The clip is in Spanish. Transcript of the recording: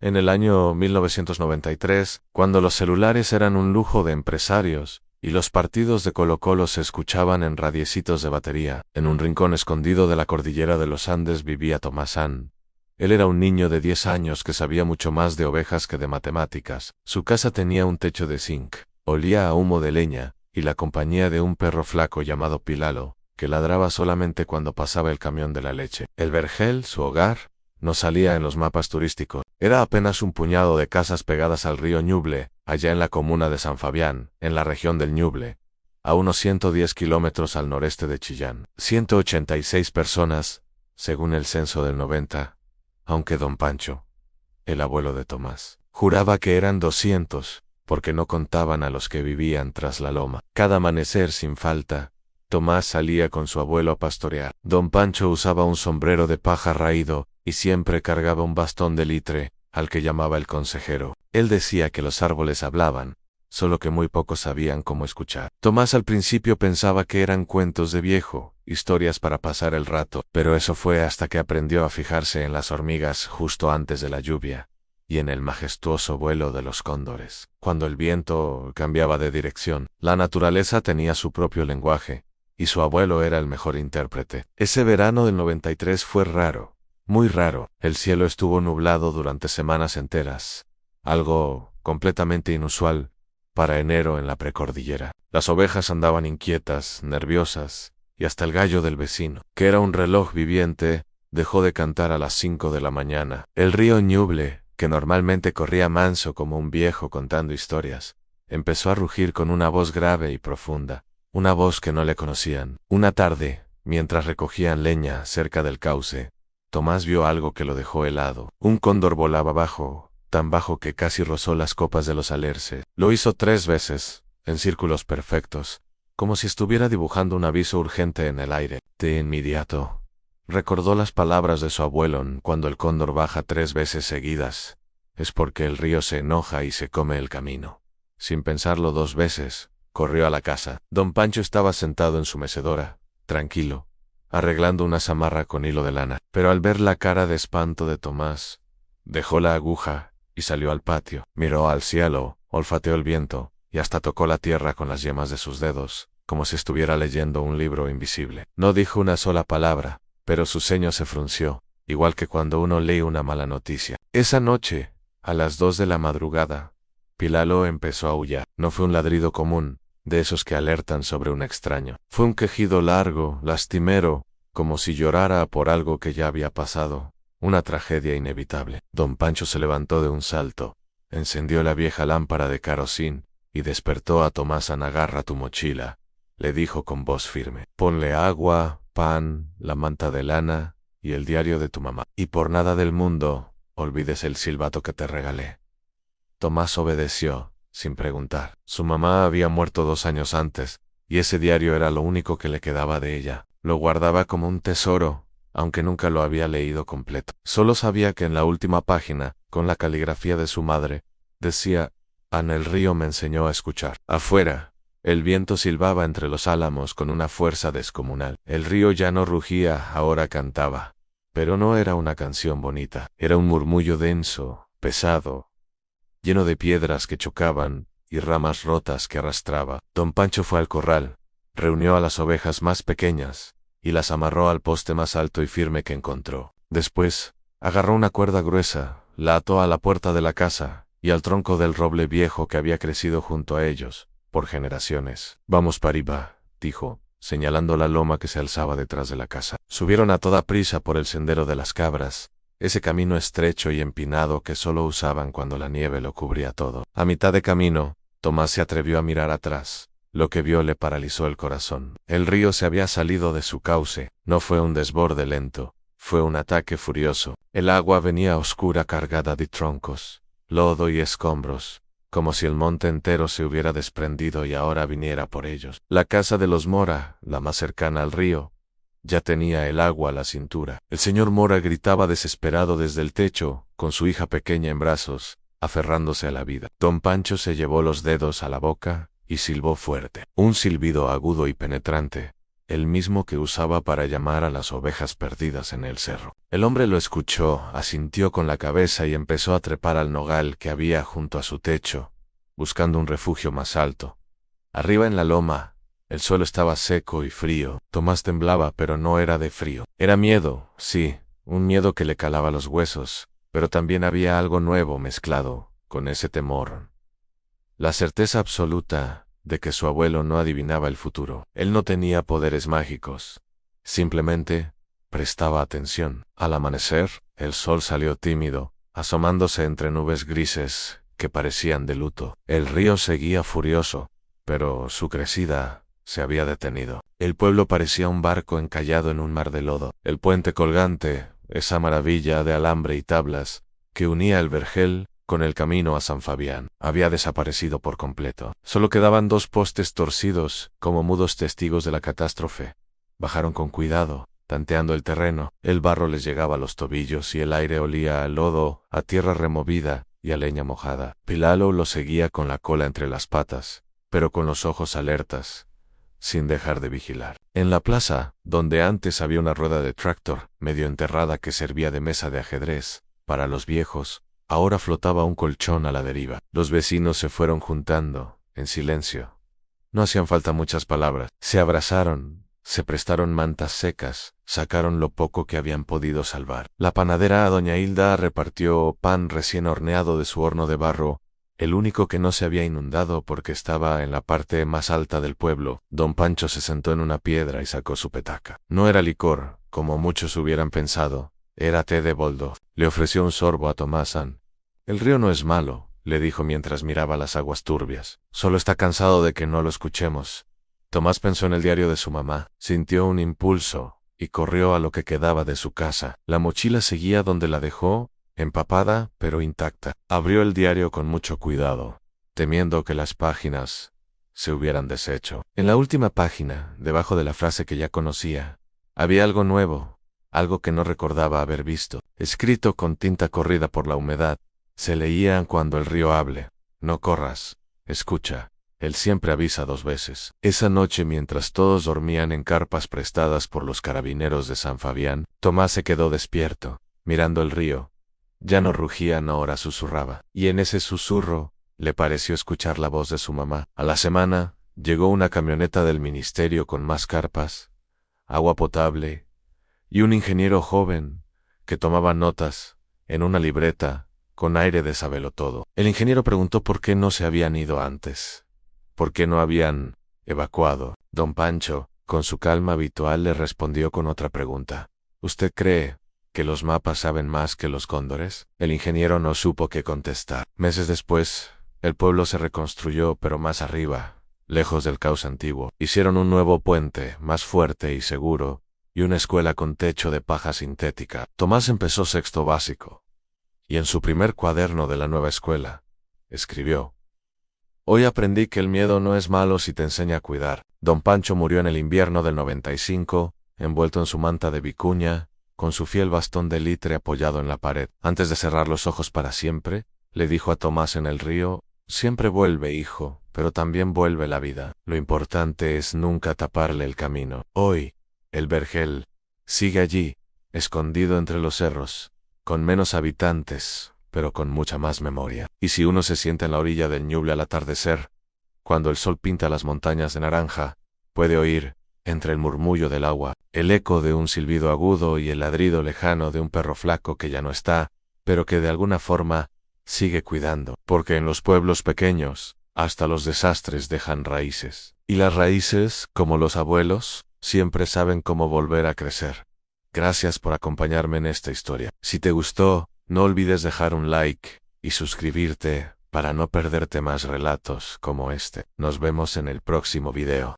En el año 1993, cuando los celulares eran un lujo de empresarios, y los partidos de Colo-Colo se escuchaban en radiecitos de batería, en un rincón escondido de la cordillera de los Andes vivía Tomás San. Él era un niño de 10 años que sabía mucho más de ovejas que de matemáticas. Su casa tenía un techo de zinc, olía a humo de leña, y la compañía de un perro flaco llamado Pilalo, que ladraba solamente cuando pasaba el camión de la leche. El vergel, su hogar, no salía en los mapas turísticos. Era apenas un puñado de casas pegadas al río Ñuble, allá en la comuna de San Fabián, en la región del Ñuble, a unos 110 kilómetros al noreste de Chillán. 186 personas, según el censo del 90, aunque don Pancho, el abuelo de Tomás, juraba que eran 200, porque no contaban a los que vivían tras la loma. Cada amanecer sin falta, Tomás salía con su abuelo a pastorear. Don Pancho usaba un sombrero de paja raído, y siempre cargaba un bastón de litre, al que llamaba el consejero. Él decía que los árboles hablaban, solo que muy pocos sabían cómo escuchar. Tomás al principio pensaba que eran cuentos de viejo, historias para pasar el rato, pero eso fue hasta que aprendió a fijarse en las hormigas justo antes de la lluvia, y en el majestuoso vuelo de los cóndores. Cuando el viento cambiaba de dirección, la naturaleza tenía su propio lenguaje, y su abuelo era el mejor intérprete. Ese verano del 93 fue raro. Muy raro. El cielo estuvo nublado durante semanas enteras, algo completamente inusual para enero en la precordillera. Las ovejas andaban inquietas, nerviosas, y hasta el gallo del vecino, que era un reloj viviente, dejó de cantar a las 5 de la mañana. El río Ñuble, que normalmente corría manso como un viejo contando historias, empezó a rugir con una voz grave y profunda, una voz que no le conocían. Una tarde, mientras recogían leña cerca del cauce, Tomás vio algo que lo dejó helado. Un cóndor volaba bajo, tan bajo que casi rozó las copas de los alerces. Lo hizo 3 veces, en círculos perfectos, como si estuviera dibujando un aviso urgente en el aire. De inmediato, recordó las palabras de su abuelo: cuando el cóndor baja 3 veces seguidas, es porque el río se enoja y se come el camino. Sin pensarlo 2 veces, corrió a la casa. Don Pancho estaba sentado en su mecedora, tranquilo, arreglando una zamarra con hilo de lana. Pero al ver la cara de espanto de Tomás, dejó la aguja y salió al patio. Miró al cielo, olfateó el viento, y hasta tocó la tierra con las yemas de sus dedos, como si estuviera leyendo un libro invisible. No dijo una sola palabra, pero su ceño se frunció, igual que cuando uno lee una mala noticia. Esa noche, a las 2 de la madrugada, Pilalo empezó a aullar. No fue un ladrido común, de esos que alertan sobre un extraño. Fue un quejido largo, lastimero, como si llorara por algo que ya había pasado, una tragedia inevitable. Don Pancho se levantó de un salto, encendió la vieja lámpara de carosín, y despertó a Tomás. Agarra tu mochila, le dijo con voz firme. Ponle agua, pan, la manta de lana, y el diario de tu mamá. Y por nada del mundo, olvides el silbato que te regalé. Tomás obedeció, sin preguntar. Su mamá había muerto 2 años antes, y ese diario era lo único que le quedaba de ella. Lo guardaba como un tesoro, aunque nunca lo había leído completo. Solo sabía que en la última página, con la caligrafía de su madre, decía: Ana, el río me enseñó a escuchar. Afuera, el viento silbaba entre los álamos con una fuerza descomunal. El río ya no rugía, ahora cantaba. Pero no era una canción bonita, era un murmullo denso, pesado, lleno de piedras que chocaban y ramas rotas que arrastraba. Don Pancho fue al corral, reunió a las ovejas más pequeñas, y las amarró al poste más alto y firme que encontró. Después, agarró una cuerda gruesa, la ató a la puerta de la casa, y al tronco del roble viejo que había crecido junto a ellos, por generaciones. Vamos para arriba, dijo, señalando la loma que se alzaba detrás de la casa. Subieron a toda prisa por el sendero de las cabras, ese camino estrecho y empinado que solo usaban cuando la nieve lo cubría todo. A mitad de camino, Tomás se atrevió a mirar atrás. Lo que vio le paralizó el corazón. El río se había salido de su cauce. No fue un desborde lento, fue un ataque furioso. El agua venía oscura, cargada de troncos, lodo y escombros, como si el monte entero se hubiera desprendido y ahora viniera por ellos. La casa de los Mora, la más cercana al río, ya tenía el agua a la cintura. El señor Mora gritaba desesperado desde el techo, con su hija pequeña en brazos, aferrándose a la vida. Don Pancho se llevó los dedos a la boca y silbó fuerte. Un silbido agudo y penetrante, el mismo que usaba para llamar a las ovejas perdidas en el cerro. El hombre lo escuchó, asintió con la cabeza y empezó a trepar al nogal que había junto a su techo, buscando un refugio más alto. Arriba en la loma, el suelo estaba seco y frío. Tomás temblaba, pero no era de frío. Era miedo, sí, un miedo que le calaba los huesos, pero también había algo nuevo mezclado con ese temor. La certeza absoluta de que su abuelo no adivinaba el futuro. Él no tenía poderes mágicos. Simplemente prestaba atención. Al amanecer, el sol salió tímido, asomándose entre nubes grises que parecían de luto. El río seguía furioso, pero su crecida se había detenido. El pueblo parecía un barco encallado en un mar de lodo. El puente colgante, esa maravilla de alambre y tablas que unía el vergel con el camino a San Fabián, había desaparecido por completo. Solo quedaban dos postes torcidos, como mudos testigos de la catástrofe. Bajaron con cuidado, tanteando el terreno. El barro les llegaba a los tobillos y el aire olía a lodo, a tierra removida y a leña mojada. Pilalo lo seguía con la cola entre las patas, pero con los ojos alertas, sin dejar de vigilar. En la plaza, donde antes había una rueda de tractor, medio enterrada que servía de mesa de ajedrez para los viejos, ahora flotaba un colchón a la deriva. Los vecinos se fueron juntando, en silencio. No hacían falta muchas palabras. Se abrazaron, se prestaron mantas secas, sacaron lo poco que habían podido salvar. La panadera doña Hilda repartió pan recién horneado de su horno de barro, el único que no se había inundado porque estaba en la parte más alta del pueblo. Don Pancho se sentó en una piedra y sacó su petaca. No era licor, como muchos hubieran pensado, era té de boldo. Le ofreció un sorbo a Tomásan. El río no es malo, le dijo mientras miraba las aguas turbias. Solo está cansado de que no lo escuchemos. Tomás pensó en el diario de su mamá, sintió un impulso y corrió a lo que quedaba de su casa. La mochila seguía donde la dejó, empapada pero intacta. Abrió el diario con mucho cuidado, temiendo que las páginas se hubieran deshecho. En la última página, debajo de la frase que ya conocía, había algo nuevo, algo que no recordaba haber visto, escrito con tinta corrida por la humedad. Se leía: cuando el río hable, no corras, escucha, él siempre avisa 2 veces. Esa noche, mientras todos dormían en carpas prestadas por los carabineros de San Fabián, Tomás se quedó despierto, mirando el río. Ya no rugía, ahora susurraba, y en ese susurro le pareció escuchar la voz de su mamá. A la semana, llegó una camioneta del ministerio con más carpas, agua potable, y un ingeniero joven que tomaba notas en una libreta con aire de sabelotodo. El ingeniero preguntó por qué no se habían ido antes, por qué no habían evacuado. Don Pancho, con su calma habitual, le respondió con otra pregunta. ¿Usted cree que los mapas saben más que los cóndores? El ingeniero no supo qué contestar. Meses después, el pueblo se reconstruyó, pero más arriba, lejos del cauce antiguo. Hicieron un nuevo puente, más fuerte y seguro, y una escuela con techo de paja sintética. Tomás empezó sexto básico, y en su primer cuaderno de la nueva escuela, escribió: «Hoy aprendí que el miedo no es malo si te enseña a cuidar». Don Pancho murió en el invierno del 95, envuelto en su manta de vicuña, con su fiel bastón de litre apoyado en la pared. Antes de cerrar los ojos para siempre, le dijo a Tomás en el río: «Siempre vuelve, hijo, pero también vuelve la vida. Lo importante es nunca taparle el camino». Hoy, el vergel sigue allí, escondido entre los cerros, con menos habitantes, pero con mucha más memoria. Y si uno se sienta en la orilla del Ñuble al atardecer, cuando el sol pinta las montañas de naranja, puede oír, entre el murmullo del agua, el eco de un silbido agudo y el ladrido lejano de un perro flaco que ya no está, pero que de alguna forma sigue cuidando. Porque en los pueblos pequeños, hasta los desastres dejan raíces. Y las raíces, como los abuelos, siempre saben cómo volver a crecer. Gracias por acompañarme en esta historia. Si te gustó, no olvides dejar un like y suscribirte para no perderte más relatos como este. Nos vemos en el próximo video.